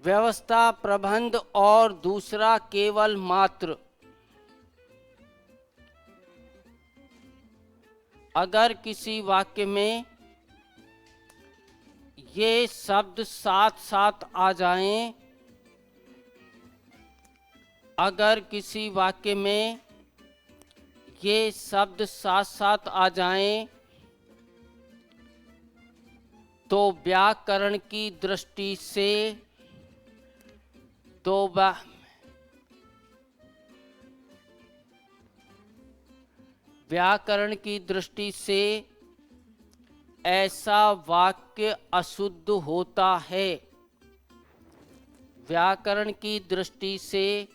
व्यवस्था, प्रबंध और दूसरा केवल मात्र। अगर किसी वाक्य में ये शब्द साथ साथ आ जाएं, अगर किसी वाक्य में ये शब्द साथ साथ आ जाएं, तो व्याकरण की दृष्टि से व्याकरण की दृष्टि से ऐसा वाक्य अशुद्ध होता है। व्याकरण की दृष्टि से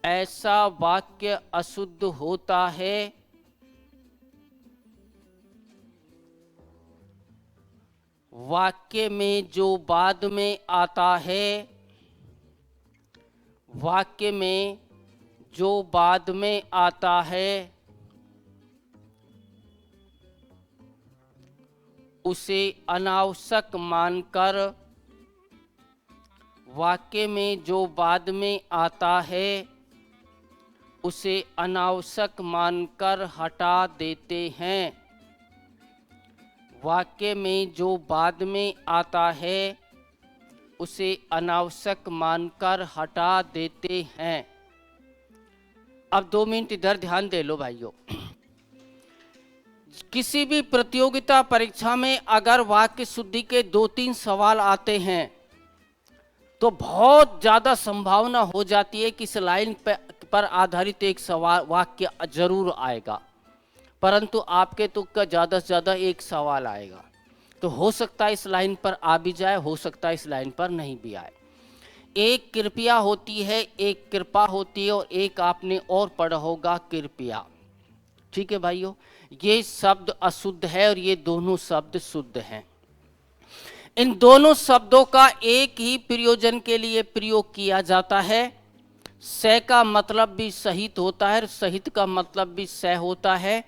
ऐसा वाक्य अशुद्ध होता है। वाक्य में जो बाद में आता है, वाक्य में जो बाद में आता है, उसे अनावश्यक मानकर, वाक्य में जो बाद में आता है उसे अनावश्यक मानकर हटा देते हैं। वाक्य में जो बाद में आता है उसे अनावश्यक मानकर हटा देते हैं। अब 2 मिनट इधर ध्यान दे लो भाइयों। किसी भी प्रतियोगिता परीक्षा में अगर वाक्य शुद्धि के 2-3 सवाल आते हैं तो बहुत ज़्यादा संभावना हो जाती है कि इस लाइन पर आधारित एक सवाल वाक्य जरूर आएगा, परंतु आपके तुक का ज़्यादा से ज़्यादा एक सवाल आएगा। तो हो सकता है इस लाइन पर आ भी जाए, हो सकता है इस लाइन पर नहीं भी आए। एक कृपया होती है, एक कृपा होती है, और एक आपने और पढ़ा होगा कृपया। ठीक है भाइयों, ये शब्द अशुद्ध है और ये दोनों शब्द शुद्ध हैं। इन दोनों शब्दों का एक ही प्रयोजन के लिए प्रयोग किया जाता है। स का मतलब भी सहित होता है, सहित का मतलब भी स होता है।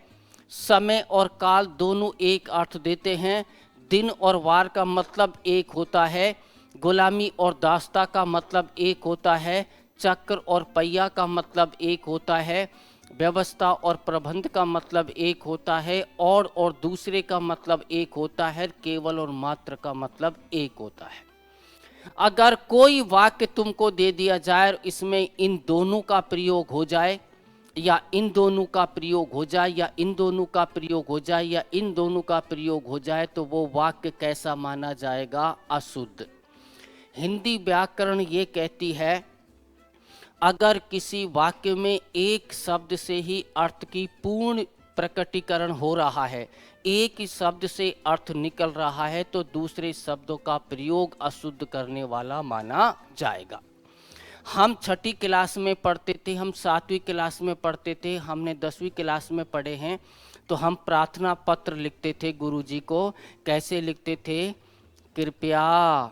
समय और काल दोनों एक अर्थ देते हैं। दिन और वार का मतलब एक होता है। गुलामी और दास्ता का मतलब एक होता है। चक्र और पहिया का मतलब एक होता है। व्यवस्था और प्रबंध का मतलब एक होता है। और दूसरे का मतलब एक होता है। केवल और मात्र का मतलब एक होता है। अगर कोई वाक्य तुमको दे दिया जाए और इसमें इन दोनों का प्रयोग हो जाए, या इन दोनों का प्रयोग हो जाए, या इन दोनों का प्रयोग हो जाए, या इन दोनों का प्रयोग हो जाए, तो वो वाक्य कैसा माना जाएगा? अशुद्ध। हिंदी व्याकरण ये कहती है, अगर किसी वाक्य में एक शब्द से ही अर्थ की पूर्ण प्रकटीकरण हो रहा है, एक ही शब्द से अर्थ निकल रहा है, तो दूसरे शब्दों का प्रयोग अशुद्ध करने वाला माना जाएगा। हम 6ठी क्लास में पढ़ते थे, हम 7वीं क्लास में पढ़ते थे, हमने 10वीं क्लास में पढ़े हैं, तो हम प्रार्थना पत्र लिखते थे गुरुजी को। कैसे लिखते थे? कृपया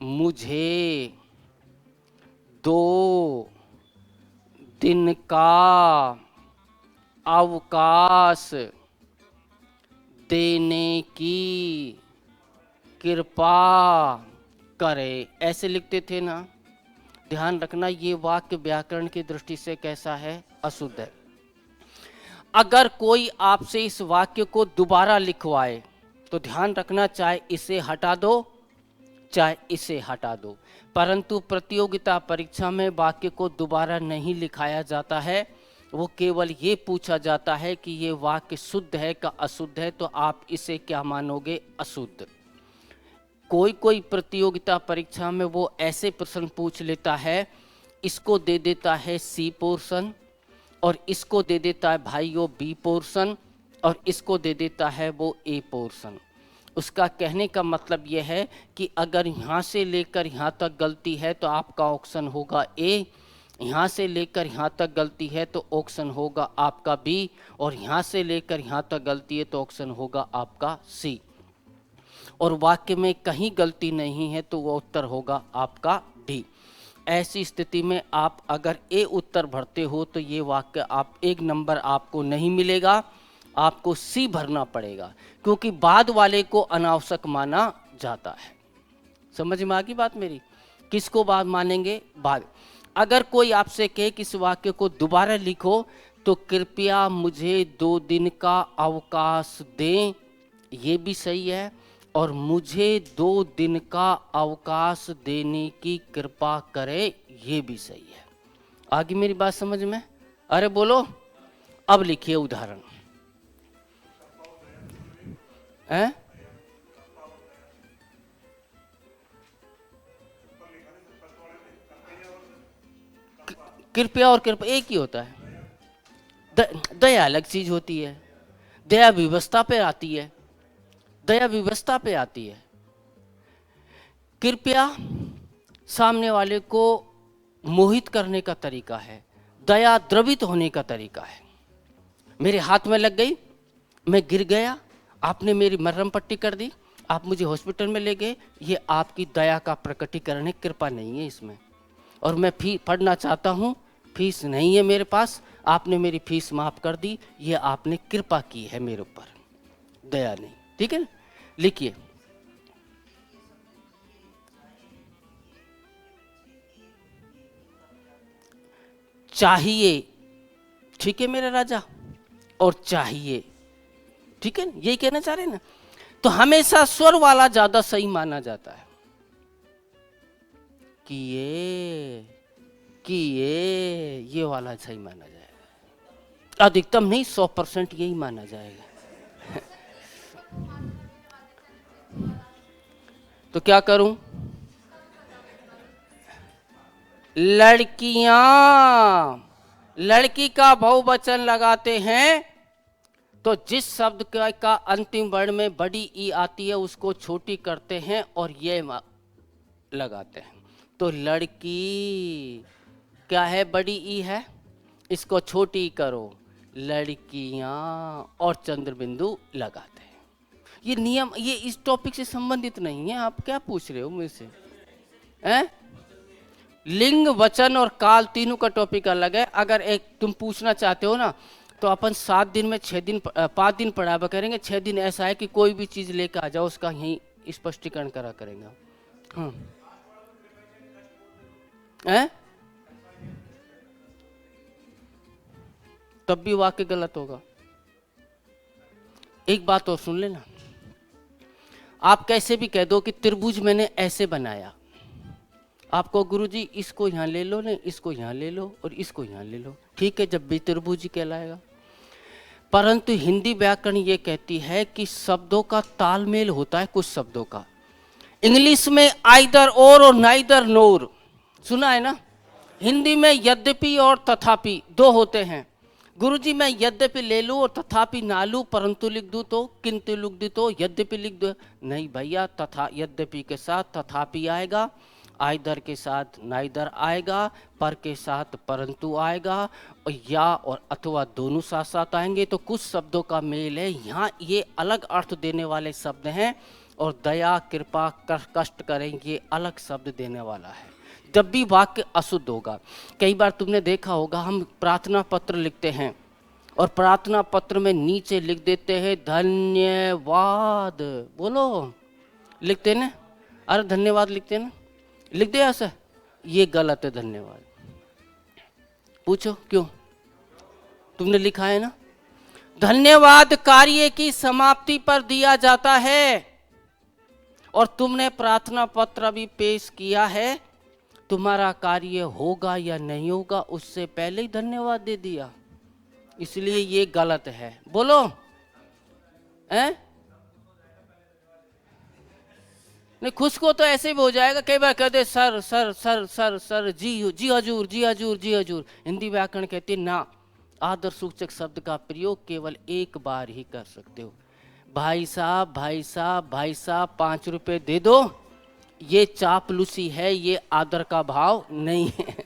मुझे 2 दिन का अवकाश देने की कृपा करे, ऐसे लिखते थे ना। ध्यान रखना, ये वाक्य व्याकरण की दृष्टि से कैसा है? अशुद्ध है। अगर कोई आपसे इस वाक्य को दोबारा लिखवाए तो ध्यान रखना, चाहे इसे हटा दो चाहे इसे हटा दो, परंतु प्रतियोगिता परीक्षा में वाक्य को दोबारा नहीं लिखाया जाता है। वो केवल ये पूछा जाता है कि ये वाक्य शुद्ध है का अशुद्ध है, तो आप इसे क्या मानोगे? अशुद्ध। कोई प्रतियोगिता परीक्षा में वो ऐसे प्रश्न पूछ लेता है, इसको दे देता है सी पोर्शन, और इसको दे देता है भाइयों बी पोर्शन, और इसको दे देता है वो ए पोर्शन। उसका कहने का मतलब यह है कि अगर यहाँ से लेकर यहाँ तक गलती है तो आपका ऑप्शन होगा ए, यहाँ से लेकर यहाँ तक गलती है तो ऑप्शन होगा आपका बी, और यहाँ से लेकर यहाँ तक गलती है तो ऑप्शन होगा आपका सी। और वाक्य में कहीं गलती नहीं है तो वो उत्तर होगा आपका डी। ऐसी स्थिति में आप अगर ए उत्तर भरते हो तो ये वाक्य आप 1 नंबर आपको नहीं मिलेगा, आपको सी भरना पड़ेगा, क्योंकि बाद वाले को अनावश्यक माना जाता है। समझ में आ गई बात मेरी? किसको बात मानेंगे? बाद। अगर कोई आपसे कहे कि इस वाक्य को दोबारा लिखो, तो कृपया मुझे 2 दिन का अवकाश दें, ये भी सही है, और मुझे 2 दिन का अवकाश देने की कृपा करें, ये भी सही है। आगे मेरी बात समझ में? अरे बोलो। अब लिखिए उदाहरण। हैं? कृपया और कृपा एक ही होता है। दया अलग चीज होती है। दया व्यवस्था पे आती है, दया व्यवस्था पे आती है। कृपया सामने वाले को मोहित करने का तरीका है, दया द्रवित होने का तरीका है। मेरे हाथ में लग गई, मैं गिर गया, आपने मेरी मरहम पट्टी कर दी, आप मुझे हॉस्पिटल में ले गए, ये आपकी दया का प्रकटीकरण है, कृपा नहीं है इसमें। और मैं फीस पढ़ना चाहता हूँ, फीस नहीं है मेरे पास, आपने मेरी फीस माफ कर दी, ये आपने कृपा की है मेरे ऊपर, दया नहीं। ठीक है ना? लिखिए। चाहिए, ठीक है मेरे राजा, और चाहिए, ठीक है, यही कहना चाह रहे हैं ना? तो हमेशा स्वर वाला ज्यादा सही माना जाता है। किए ये वाला सही माना जाएगा, अधिकतम नहीं 100% यही माना जाएगा। तो क्या करूं? लड़कियां लड़की का बहुवचन लगाते हैं तो जिस शब्द का अंतिम वर्ण में बड़ी ई आती है उसको छोटी करते हैं और ये लगाते हैं। तो लड़की क्या है? बड़ी ई है, इसको छोटी करो, लड़कियां, और चंद्र बिंदु लगाते हैं। ये नियम, ये इस टॉपिक से संबंधित नहीं है। आप क्या पूछ रहे हो मुझसे? हैं? लिंग, वचन और काल तीनों का टॉपिक अलग है। अगर एक तुम पूछना चाहते हो ना, तो अपन 7 दिन में 6 दिन 5 दिन पढ़ावा करेंगे, 6 दिन ऐसा है कि कोई भी चीज लेकर आ जाओ, उसका यही स्पष्टीकरण करा करेंगे। हाँ, हैं? तब भी वाक्य गलत होगा। एक बात और सुन लेना, आप कैसे भी कह दो कि त्रिभुज मैंने ऐसे बनाया, आपको गुरुजी इसको यहाँ ले लो, नहीं इसको यहाँ ले लो और इसको यहाँ ले लो, ठीक है, जब भी त्रिभुज ही कहलाएगा। परंतु हिंदी व्याकरण ये कहती है कि शब्दों का तालमेल होता है कुछ शब्दों का। इंग्लिश में आइदर और नाइदर नोर सुना है ना? हिंदी में यद्यपि और तथापि 2 होते हैं। गुरुजी मैं यद्यपि ले लूं और तथापि ना लूं, परंतु लिख दूं तो, किंतु लिख दूं तो, यद्यपि लिख दो, नहीं भैया, तथा यद्यपि के साथ तथापि आएगा, आइदर के साथ नाइदर आएगा, पर के साथ परंतु आएगा, और या और अथवा दोनों साथ साथ आएंगे। तो कुछ शब्दों का मेल है, यहाँ ये अलग अर्थ देने वाले शब्द हैं, और दया, कृपा, कष्ट करें ये अलग शब्द देने वाला है। जब भी वाक्य अशुद्ध होगा, कई बार तुमने देखा होगा, हम प्रार्थना पत्र लिखते हैं और प्रार्थना पत्र में नीचे लिख देते हैं धन्यवाद, बोलो, लिखते हैं ना? अरे धन्यवाद लिखते हैं ना? लिख दे ऐसा, ये गलत है। धन्यवाद पूछो क्यों? तुमने लिखा है ना, धन्यवाद कार्य की समाप्ति पर दिया जाता है, और तुमने प्रार्थना पत्र भी पेश किया है, तुम्हारा कार्य होगा या नहीं होगा उससे पहले ही धन्यवाद दे दिया, इसलिए ये गलत है। बोलो, हैं? नहीं, खुश को तो ऐसे भी हो जाएगा, कई बार कहते sir sir sir sir sir, जी हजूर, जी हजूर, जी हजूर। हिंदी व्याकरण कहते ना, आदर सूचक शब्द का प्रयोग केवल एक बार ही कर सकते हो। भाई साहब, भाई साहब, भाई साहब 5 रुपए दे दो, ये चापलूसी है, ये आदर का भाव नहीं है।